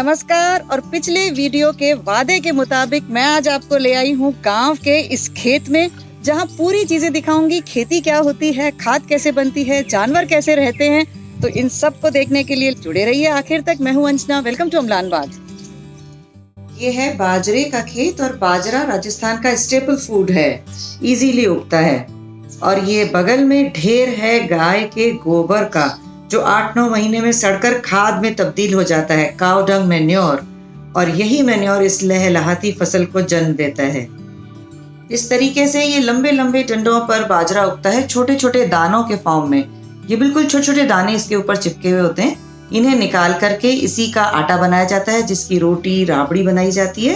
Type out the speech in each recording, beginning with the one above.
नमस्कार। और पिछले वीडियो के वादे के मुताबिक मैं आज आपको ले आई हूँ गांव के इस खेत में, जहाँ पूरी चीजें दिखाऊंगी। खेती क्या होती है, खाद कैसे बनती है, जानवर कैसे रहते हैं। तो इन सब को देखने के लिए जुड़े रहिए आखिर तक। मैं हूँ अंजना, वेलकम टू अमलान बाग। ये है बाजरे का खेत और बाजरा राजस्थान का स्टेपल फूड है, इजीली उगता है। और ये बगल में ढेर है गाय के गोबर का, जो 8-9 महीने में सड़कर खाद में तब्दील हो जाता है, काउ डंग मैन्योर। और यही मैन्योर इस लहलहाती फसल को जन्म देता है। इस तरीके से ये लंबे लंबे डंडों पर बाजरा उगता है, छोटे छोटे दानों के फॉर्म में। ये बिल्कुल छोटे छोटे दाने इसके ऊपर चिपके हुए होते हैं। इन्हें निकाल करके इसी का आटा बनाया जाता है, जिसकी रोटी राबड़ी बनाई जाती है।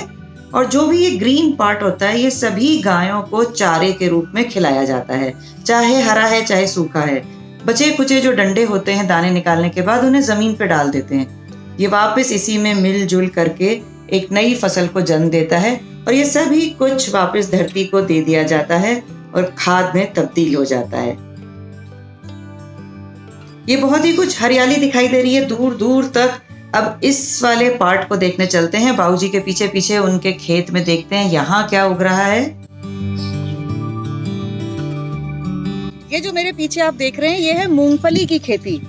और जो भी ये ग्रीन पार्ट होता है, ये सभी गायों को चारे के रूप में खिलाया जाता है, चाहे हरा है चाहे सूखा है। बचे कुचे जो डंडे होते हैं दाने निकालने के बाद, उन्हें जमीन पे डाल देते हैं। ये वापस इसी में मिलजुल करके एक नई फसल को जन्म देता है। और ये सभी कुछ वापस धरती को दे दिया जाता है और खाद में तब्दील हो जाता है। ये बहुत ही कुछ हरियाली दिखाई दे रही है दूर दूर तक। अब इस वाले पार्ट को देखने चलते हैं। बाबूजी के पीछे पीछे उनके खेत में देखते हैं यहाँ क्या उग रहा है। ये जो मेरे पीछे आप देख रहे हैं, ये है मूंगफली की खेती।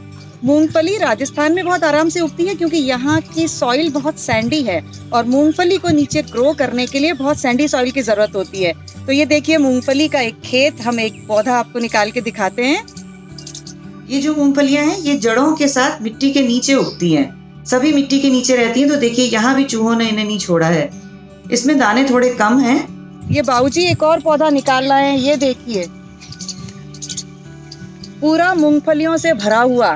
मूंगफली राजस्थान में बहुत आराम से उगती है, क्योंकि यहाँ की सॉइल बहुत सैंडी है और मूंगफली को नीचे ग्रो करने के लिए बहुत सैंडी सॉइल की जरूरत होती है। तो ये देखिए मूंगफली का एक खेत, हम एक पौधा आपको निकाल के दिखाते हैं। ये जो मूंगफलियां हैं, ये जड़ों के साथ मिट्टी के नीचे उगती हैं। सभी मिट्टी के नीचे रहती हैं। तो देखिए यहाँ भी चूहों ने इन्हें नहीं छोड़ा है। इसमें दाने थोड़े कम हैं। ये बाबूजी एक और पौधा निकाल रहे हैं, ये देखिए, पूरा मूंगफलियों से भरा हुआ।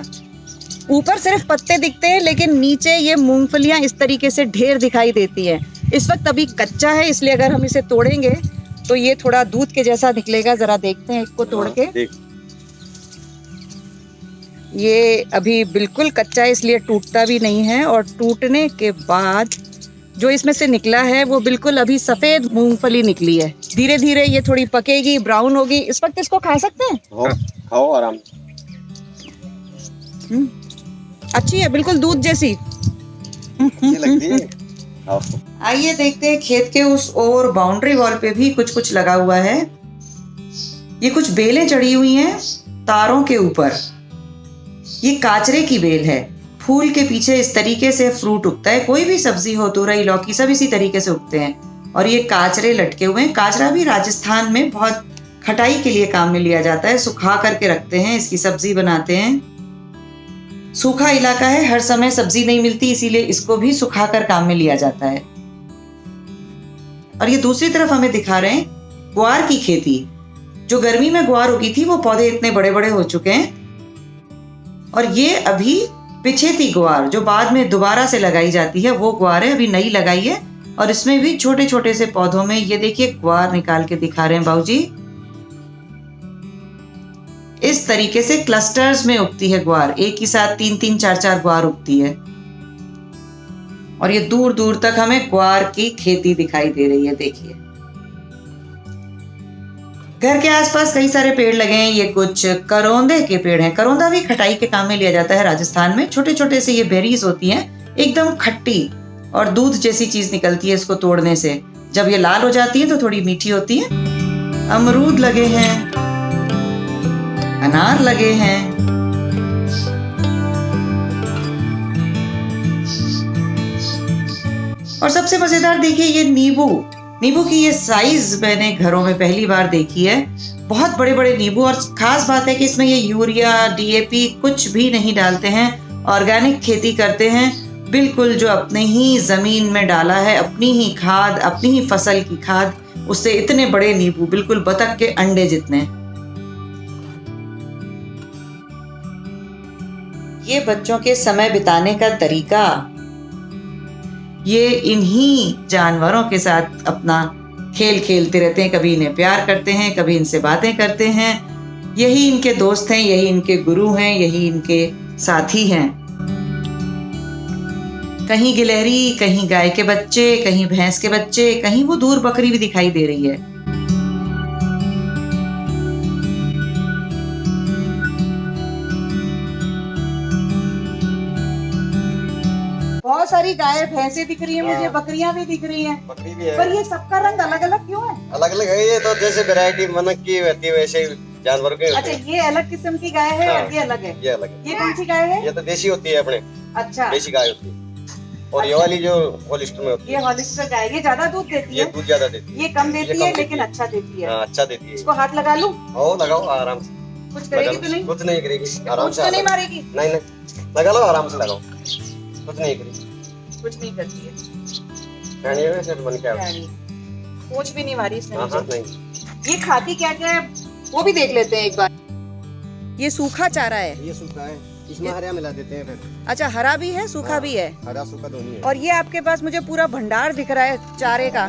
ऊपर सिर्फ पत्ते दिखते हैं, लेकिन नीचे ये मूंगफलियां इस तरीके से ढेर दिखाई देती हैं। इस वक्त अभी कच्चा है, इसलिए अगर हम इसे तोड़ेंगे तो ये थोड़ा दूध के जैसा निकलेगा। जरा देखते हैं इसको तोड़ के। ये अभी बिल्कुल कच्चा है, इसलिए टूटता भी नहीं है। और टूटने के बाद जो इसमें से निकला है, वो बिल्कुल अभी सफेद मूंगफली निकली है। धीरे धीरे ये थोड़ी पकेगी, ब्राउन होगी। इस वक्त इसको खा सकते हैं, खाओ आराम। अच्छी है, बिल्कुल दूध जैसी लगती है। आइए देखते हैं खेत के उस और बाउंड्री वॉल पे भी कुछ कुछ लगा हुआ है। ये कुछ बेलें चढ़ी हुई हैं तारों के ऊपर। ये काचरे की बेल है। फूल के पीछे इस तरीके से फ्रूट उगता है। कोई भी सब्जी हो, तुरई, लौकी, सब इसी तरीके से उगते हैं। और ये काचरे लटके हुए हैं। काचरा भी राजस्थान में बहुत खटाई के लिए काम में लिया जाता है। सुखा करके रखते हैं, इसकी सब्जी बनाते हैं। सूखा इलाका है, हर समय सब्जी नहीं मिलती, इसीलिए इसको भी सुखाकर काम में लिया जाता है। और ये दूसरी तरफ हमें दिखा रहे हैं ग्वार की खेती। जो गर्मी में ग्वार उगी थी, वो पौधे इतने बड़े बड़े हो चुके हैं। और ये अभी पिछेती ग्वार, जो बाद में दोबारा से लगाई जाती है, वो ग्वार है, अभी नई लगाई है। और इसमें भी छोटे छोटे से पौधों में ये देखिए ग्वार निकाल के दिखा रहे हैं बाबूजी। इस तरीके से क्लस्टर्स में उगती है ग्वार, एक ही साथ 3-3, 4-4 ग्वार उगती है। और ये दूर दूर तक हमें ग्वार की खेती दिखाई दे रही है। देखिए घर के आसपास कई सारे पेड़ लगे हैं। ये कुछ करौंदे के पेड़ हैं। करौंदा भी खटाई के काम में लिया जाता है राजस्थान में। छोटे छोटे से ये बेरीज होती हैं, एकदम खट्टी और दूध जैसी चीज निकलती है इसको तोड़ने से। जब ये लाल हो जाती है तो थोड़ी मीठी होती है। अमरूद लगे हैं, अनार लगे हैं। और सबसे मजेदार देखिए ये नींबू की ये साइज मैंने घरों में पहली बार देखी है। बहुत बड़े बड़े नींबू। और खास बात है कि इसमें ये यूरिया, डीएपी कुछ भी नहीं डालते हैं। ऑर्गेनिक खेती करते हैं, बिल्कुल जो अपने ही जमीन में डाला है, अपनी ही खाद, अपनी ही फसल की खाद। उससे इतने बड़े नींबू, बिल्कुल बतख के अंडे जितने। ये बच्चों के समय बिताने का तरीका। ये इन्हीं जानवरों के साथ अपना खेल खेलते रहते हैं। कभी इन्हें प्यार करते हैं, कभी इनसे बातें करते हैं। यही इनके दोस्त हैं, यही इनके गुरु हैं, यही इनके साथी हैं। कहीं गिलहरी, कहीं गाय के बच्चे, कहीं भैंस के बच्चे, कहीं वो दूर बकरी भी दिखाई दे रही है। बहुत सारी गाय भैंसे दिख रही है मुझे, हाँ। बकरियां भी दिख रही हैं, बकरी भी है। पर ये सबका रंग अलग अलग क्यों है? अलग अलग है, ये तो जैसे वैरायटी मनक की होती है वैसे ही जानवर के होते अच्छा, हैं। ये अलग किस्म की गाय है हाँ। और ये अलग है। ये अलग है। ये कौन सी गाय है? ये तो देसी होती है अपने, अच्छा, देसी गाय होती है। और ये अच्छा। वाली जो होलिस्टर में होती ये है, हॉलिस्टर गाय, ये ज्यादा दूध देती ये है? दूध ज्यादा देती है। ये कम देती कम है देती लेकिन अच्छा देती है। हाँ, अच्छा देती है। इसको हाथ लगा लूं? ओ लगाओ आराम से। कुछ करेगी तो नहीं? कुछ नहीं करेगी, आराम से तो नहीं लगा- मारेगी? नहीं नहीं, लगा लो आराम से लगाओ, कुछ नहीं करेगी। कुछ नहीं करती है। कहनी है वैसे बन के आओ। यानी पूछ भी नहीं मारी इसने हाँ हाँ मुझे। नहीं। ये खाती क्या क्या है वो भी देख लेते हैं एक बार। ये सूखा चारा है। ये सूखा है, इसमें हरा मिला देते हैं फिर। अच्छा, हरा भी है सूखा हाँ, भी है। हरा सूखा दोनों है। और ये आपके पास मुझे पूरा भंडार दिख रहा है चारे का।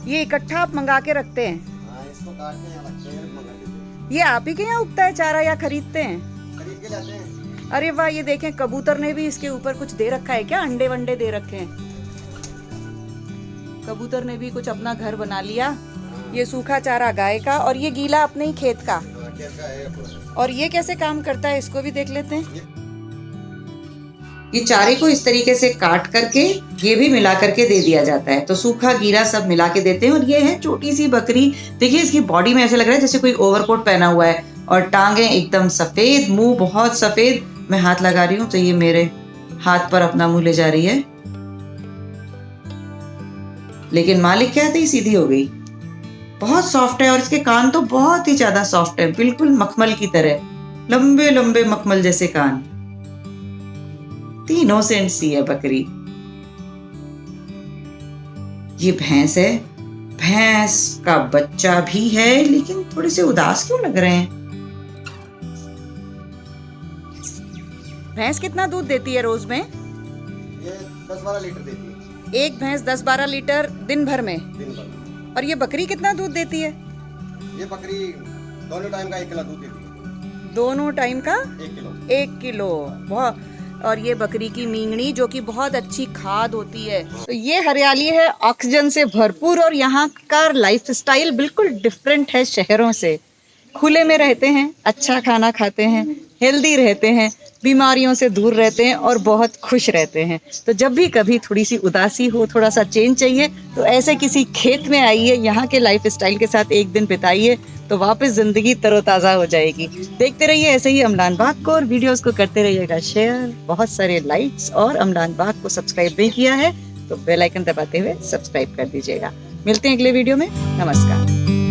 ये इकट्ठा आप मंगा के रखते हैं? हाँ, इसको काट के यहाँ रखते हैं, मंगा देते हैं। ये आप ही के यहाँ उगता है चारा या खरीदते हैं? खरीद के लाते हैं। अरे वाह, ये देखें कबूतर ने भी इसके ऊपर कुछ दे रखा है क्या? अंडे वंडे दे रखे हैं। कबूतर ने भी कुछ अपना घर बना लिया। ये सूखा चारा गाय का और ये गीला अपने ही खेत का। हाँ, कैसा है अपना? और ये कैसे काम करता है इसको भी देख लेते हैं। ये चारे को इस तरीके से काट करके ये भी मिला करके दे दिया जाता है, तो सूखा गीला सब मिला के देते हैं। और ये है छोटी सी बकरी, देखिए इसकी बॉडी में ऐसे लग रहा है जैसे कोई ओवरकोट पहना हुआ है और टांगे एकदम सफेद, मुंह बहुत सफेद। मैं हाथ लगा रही हूँ तो ये मेरे हाथ पर अपना मुंह ले जा रही है, लेकिन मालिक क्या थी, सीधी हो गई। बहुत सॉफ्ट है और इसके कान तो बहुत ही ज्यादा सॉफ्ट है, बिल्कुल मखमल की तरह, लंबे लंबे मखमल जैसे कान। इनोसेंट सी है बकरी। ये भैंस है, भैंस का बच्चा भी है, लेकिन थोड़े से उदास क्यों लग रहे हैं? भैंस कितना दूध देती है रोज में? ये 10-12 लीटर देती है एक भैंस 10-12 लीटर दिन भर में। दिन भर। और ये बकरी कितना दूध देती है? ये बकरी दोनों टाइम का 1 किलो दूध देती है। दोनों टाइम का 1 किलो। 1 किलो, बहुत। और ये बकरी की मींगनी जो कि बहुत अच्छी खाद होती है। तो ये हरियाली है, ऑक्सीजन से भरपूर, और यहाँ का लाइफस्टाइल बिल्कुल डिफरेंट है शहरों से। खुले में रहते हैं, अच्छा खाना खाते हैं, हेल्दी रहते हैं, बीमारियों से दूर रहते हैं और बहुत खुश रहते हैं। तो जब भी कभी थोड़ी सी उदासी हो, थोड़ा सा चेंज चाहिए, तो ऐसे किसी खेत में आइए, यहाँ के लाइफस्टाइल के साथ एक दिन बिताइए, तो वापस जिंदगी तरोताज़ा हो जाएगी। देखते रहिए ऐसे ही अमलान बाग को, और वीडियोस को करते रहिएगा शेयर, बहुत सारे लाइक्स, और अमलान बाग को सब्सक्राइब नहीं किया है तो बेल आइकन दबाते हुए सब्सक्राइब कर दीजिएगा। मिलते हैं अगले वीडियो में। नमस्कार।